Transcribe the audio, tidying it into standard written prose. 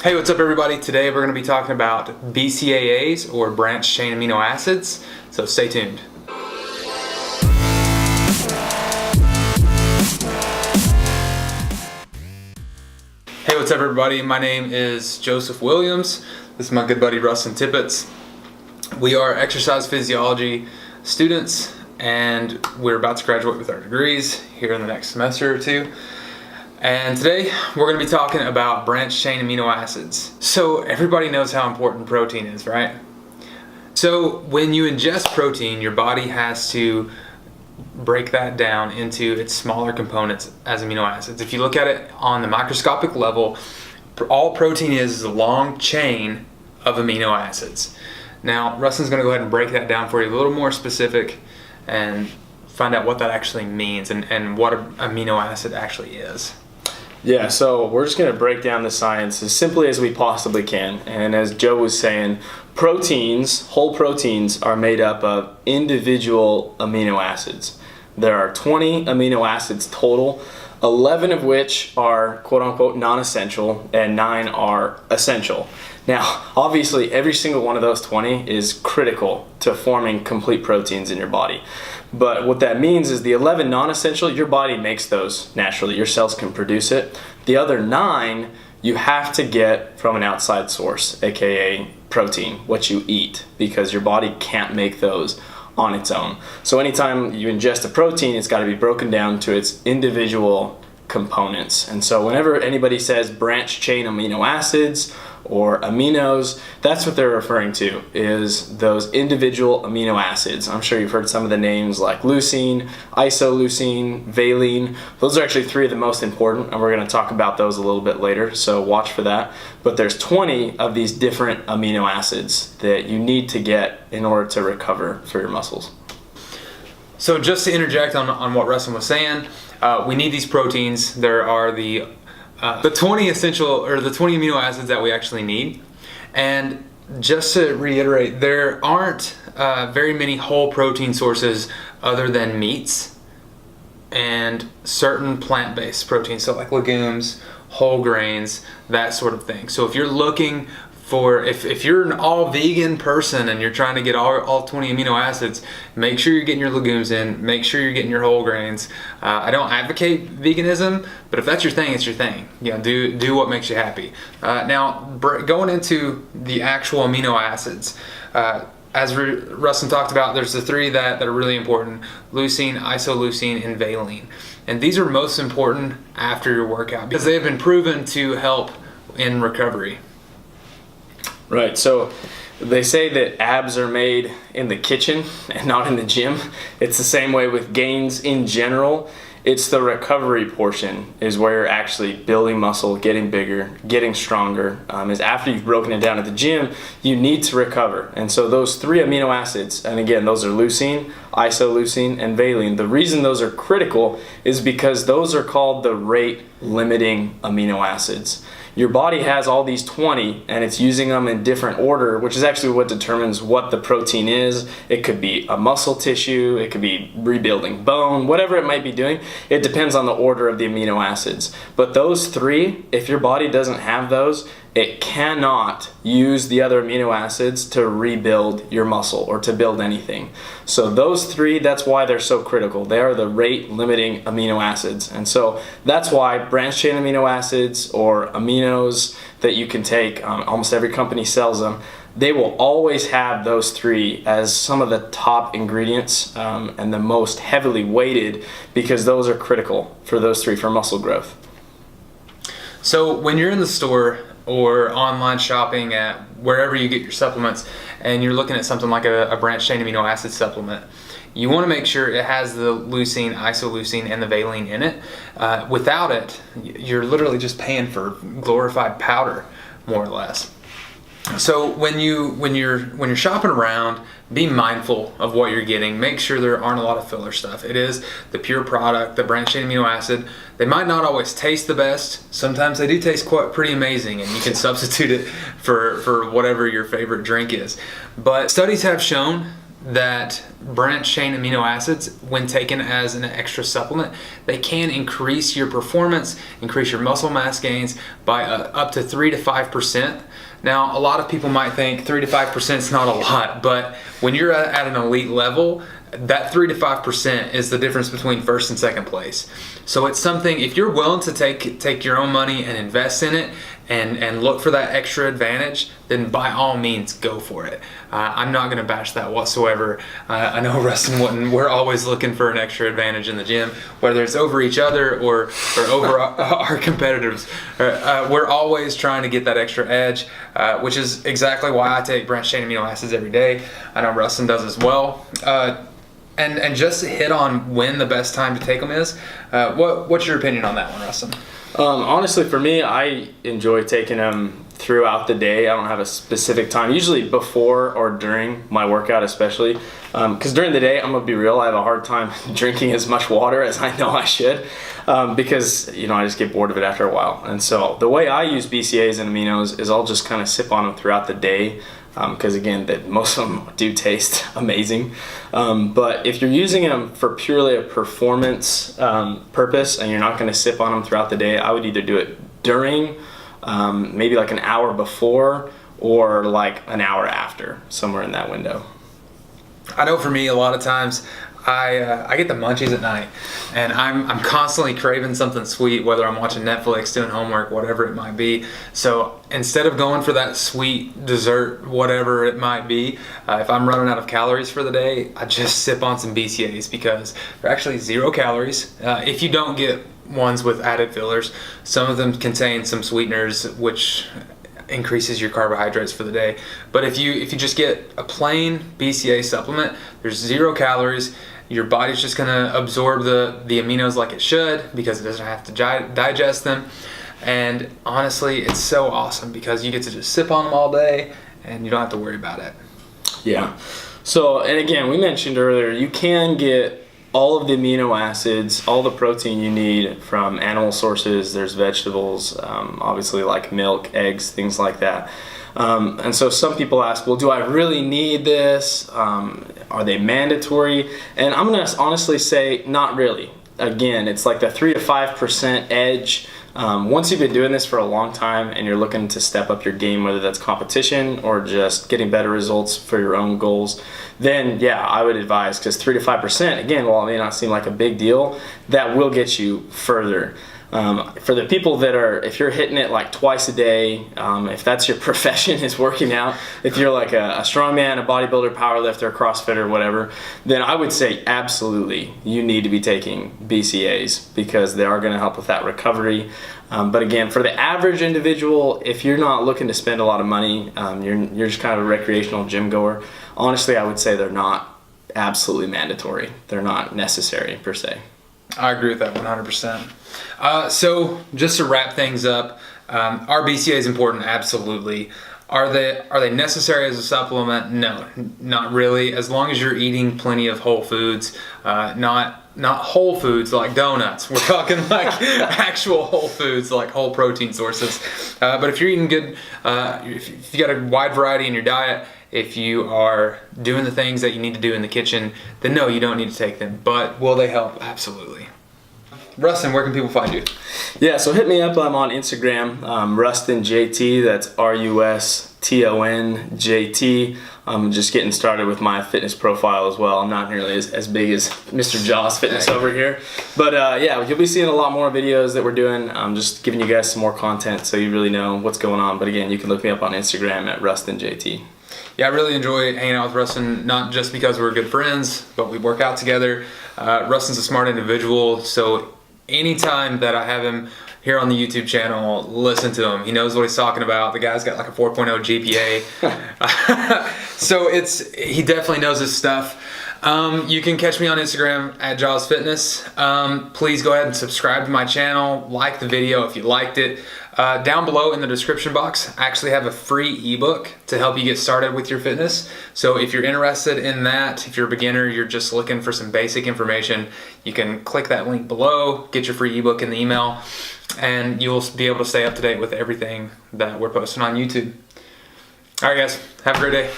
Hey, what's up everybody? Today we're going to be talking about BCAAs or branched chain amino acids, so stay tuned. Hey, what's up everybody? My name is Joseph Williams. This is my good buddy Rustin Tippett. We are exercise physiology students and we're about to graduate with our degrees here in the next semester or two. And today we're going to be talking about branched chain amino acids. So everybody knows how important protein is, right? So when you ingest protein, your body has to break that down into its smaller components as amino acids. If you look at it on the microscopic level, all protein is a long chain of amino acids. Now, Rustin's going to go ahead and break that down for you a little more specific and find out what that actually means and what an amino acid actually is. Yeah, so we're just going to break down the science as simply as we possibly can. And as Joe was saying, proteins, whole proteins, are made up of individual amino acids. There are 20 amino acids total, 11 of which are quote-unquote non-essential and 9 are essential. Now, obviously, every single one of those 20 is critical to forming complete proteins in your body. But what that means is the 11 non-essential, your body makes those naturally. Your cells can produce it. The other 9, you have to get from an outside source, aka protein, what you eat, because your body can't make those on its own. So anytime you ingest a protein, it's got to be broken down to its individual components. And so whenever anybody says branched chain amino acids or aminos, that's what they're referring to, is those individual amino acids. I'm sure you've heard some of the names like leucine, isoleucine, valine. Those are actually 3 of the most important, and we're going to talk about those a little bit later, so watch for that. But there's 20 of these different amino acids that you need to get in order to recover for your muscles. So just to interject on what Rustin was saying, we need these proteins. There are the 20 essential, or the 20 amino acids that we actually need. And just to reiterate, there aren't very many whole protein sources other than meats and certain plant-based proteins, so like legumes, whole grains, that sort of thing. So if you're looking for, if you're an all vegan person and you're trying to get all 20 amino acids, make sure you're getting your legumes in, make sure you're getting your whole grains. I don't advocate veganism, but if that's your thing, it's your thing. You know, do what makes you happy. Now, going into the actual amino acids, as Rustin talked about, there's the 3 that are really important: leucine, isoleucine, and valine. And these are most important after your workout because they have been proven to help in recovery. Right, so they say that abs are made in the kitchen and not in the gym. It's the same way with gains in general. It's the recovery portion is where you're actually building muscle, getting bigger, getting stronger. Is after you've broken it down at the gym, you need to recover. And so those 3 amino acids, and again, those are leucine, isoleucine, and valine. The reason those are critical is because those are called the rate-limiting amino acids. Your body has all these 20 and it's using them in different order, which is actually what determines what the protein is. It could be a muscle tissue, it could be rebuilding bone, whatever it might be doing. It depends on the order of the amino acids. But those 3, if your body doesn't have those, it cannot use the other amino acids to rebuild your muscle or to build anything. So those 3, that's why they're so critical. They are the rate-limiting amino acids. And so that's why branched chain amino acids or aminos that you can take, almost every company sells them, they will always have those 3 as some of the top ingredients and the most heavily weighted because those are critical for those 3 for muscle growth. So when you're in the store or online shopping at wherever you get your supplements and you're looking at something like a branched chain amino acid supplement, you want to make sure it has the leucine, isoleucine, and the valine in it. Without it, you're literally just paying for glorified powder, more or less. So when you're shopping around, be mindful of what you're getting. Make sure there aren't a lot of filler stuff. It is the pure product, the branched chain amino acid. They might not always taste the best. Sometimes they do taste pretty amazing, and you can substitute it for whatever your favorite drink is. But studies have shown that branched chain amino acids, when taken as an extra supplement, they can increase your performance, increase your muscle mass gains by up to 3 to 5%. Now, a lot of people might think 3 to 5% is not a lot, but when you're at an elite level, that 3 to 5% is the difference between first and second place. So it's something, if you're willing to take your own money and invest in it and look for that extra advantage, then by all means go for it. I'm not going to bash that whatsoever. I know Rustin wouldn't. We're always looking for an extra advantage in the gym, whether it's over each other or over our competitors. We're always trying to get that extra edge, which is exactly why I take branched chain amino acids every day. I know Rustin does as well. And just to hit on when the best time to take them is, what's your opinion on that one, Rustin? Honestly, for me, I enjoy taking them throughout the day. I don't have a specific time, usually before or during my workout especially, because during the day, I'm gonna be real, I have a hard time drinking as much water as I know I should, because I just get bored of it after a while. And so the way I use BCAAs and aminos is I'll just kind of sip on them throughout the day, because again, most of them do taste amazing. But if you're using them for purely a performance purpose and you're not going to sip on them throughout the day, I would either do it during, maybe like an hour before, or like an hour after, somewhere in that window. I know for me, a lot of times I get the munchies at night, and I'm constantly craving something sweet, whether I'm watching Netflix, doing homework, whatever it might be. So instead of going for that sweet dessert, whatever it might be, if I'm running out of calories for the day, I just sip on some BCAAs, because they're actually 0 calories. If you don't get ones with added fillers, some of them contain some sweeteners, which increases your carbohydrates for the day. But if you just get a plain BCAA supplement, there's 0 calories. Your body's just gonna absorb the aminos like it should, because it doesn't have to digest them. And honestly, it's so awesome because you get to just sip on them all day and you don't have to worry about it. Yeah. So, and again, we mentioned earlier, you can get all of the amino acids, all the protein you need from animal sources. There's vegetables, obviously like milk, eggs, things like that. And so some people ask, well, do I really need this? Are they mandatory? And I'm going to honestly say not really. Again, it's like the 3 to 5% edge. Once you've been doing this for a long time and you're looking to step up your game, whether that's competition or just getting better results for your own goals, then yeah, I would advise, because 3 to 5%, again, while it may not seem like a big deal, that will get you further. For the people that are, if you're hitting it like twice a day, if that's your profession is working out, if you're like a strongman, a bodybuilder, powerlifter, CrossFitter, whatever, then I would say absolutely you need to be taking BCAAs, because they are going to help with that recovery. But again, for the average individual, if you're not looking to spend a lot of money, you're just kind of a recreational gym goer, honestly, I would say they're not absolutely mandatory. They're not necessary per se. I agree with that 100%. So just to wrap things up, are BCAAs important? Absolutely. Are they necessary as a supplement? No, not really. As long as you're eating plenty of whole foods, not whole foods like donuts. We're talking like actual whole foods, like whole protein sources. But if you're eating good, if you got a wide variety in your diet, if you are doing the things that you need to do in the kitchen, then no, you don't need to take them. But will they help? Absolutely. Rustin, where can people find you? Yeah, so hit me up. I'm on Instagram, RustinJT. That's RUSTONJT. I'm just getting started with my fitness profile as well. I'm not nearly as big as Mr. Jaws Fitness over here. But yeah, you'll be seeing a lot more videos that we're doing. I'm just giving you guys some more content so you really know what's going on. But again, you can look me up on Instagram at RustinJT. Yeah, I really enjoy hanging out with Rustin, not just because we're good friends, but we work out together. Rustin's a smart individual, so anytime that I have him here on the YouTube channel, listen to him. He knows what he's talking about. The guy's got like a 4.0 GPA. So he definitely knows his stuff. You can catch me on Instagram at Jaws Fitness. Please go ahead and subscribe to my channel. Like the video if you liked it. Down below in the description box, I actually have a free ebook to help you get started with your fitness. So if you're interested in that, if you're a beginner, you're just looking for some basic information, you can click that link below, get your free ebook in the email, and you'll be able to stay up to date with everything that we're posting on YouTube. All right, guys, have a great day.